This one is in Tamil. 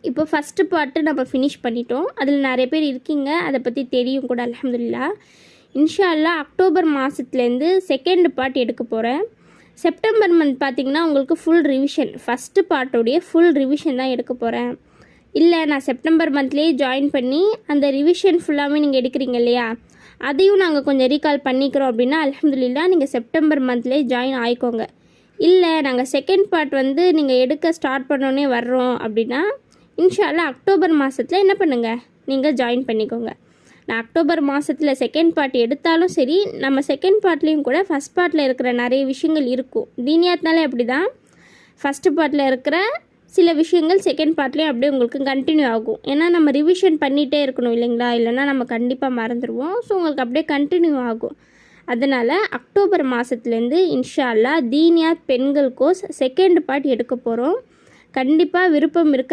இப்போ ஃபஸ்ட்டு பார்ட்டு நம்ம ஃபினிஷ் பண்ணிட்டோம். அதில் நிறைய பேர் இருக்கீங்க, அதை பற்றி தெரியும் கூட அல்ஹம்துலில்லாஹ். இன்ஷா அல்லாஹ் அக்டோபர் மாதத்துலேருந்து செகண்ட் பார்ட் எடுக்க போகிறேன். செப்டம்பர் மந்த் பார்த்திங்கன்னா உங்களுக்கு ஃபுல் ரிவிஷன், ஃபஸ்ட்டு பார்ட்டோடைய ஃபுல் ரிவிஷன் தான் எடுக்க போகிறேன். இல்லை நான் செப்டம்பர் மந்த்லேயே ஜாயின் பண்ணி அந்த ரிவிஷன் ஃபுல்லாகவே நீங்கள் எடுக்கிறீங்க இல்லையா, அதையும் நாங்கள் கொஞ்சம் ரீகால் பண்ணிக்கிறோம் அப்படின்னா அல்ஹம்துலில்லாஹ் நீங்கள் செப்டம்பர் மந்த்லேயே ஜாயின் ஆகிக்கோங்க. இல்லை நாங்கள் செகண்ட் பார்ட் வந்து நீங்கள் எடுக்க ஸ்டார்ட் பண்ணோன்னே வர்றோம் அப்படின்னா இன்ஷா அல்லாஹ் அக்டோபர் மாதத்தில் என்ன பண்ணுங்கள், நீங்கள் ஜாயின் பண்ணிக்கோங்க. நான் அக்டோபர் மாதத்தில் செகண்ட் பார்ட் எடுத்தாலும் சரி, நம்ம செகண்ட் பார்ட்லேயும் கூட ஃபஸ்ட் பார்ட்டில் இருக்கிற நிறைய விஷயங்கள் இருக்கும். தீனியாத்னாலே அப்படி தான், ஃபஸ்ட்டு பார்ட்டில் இருக்கிற சில விஷயங்கள் செகண்ட் பார்ட்லேயும் அப்படியே உங்களுக்கு கண்டினியூ ஆகும். ஏன்னா நம்ம ரிவிஷன் பண்ணிகிட்டே இருக்கணும் இல்லைங்களா, இல்லைன்னா நம்ம கண்டிப்பாக மறந்துடுவோம். ஸோ உங்களுக்கு அப்படியே கண்டினியூ ஆகும். அதனால் அக்டோபர் மாதத்துலேருந்து இன்ஷா அல்லாஹ் தீனியாத் பெண்கள் கோர்ஸ் செகண்ட் பார்ட் எடுக்க போகிறோம். கண்டிப்பாக விருப்பம் இருக்கிற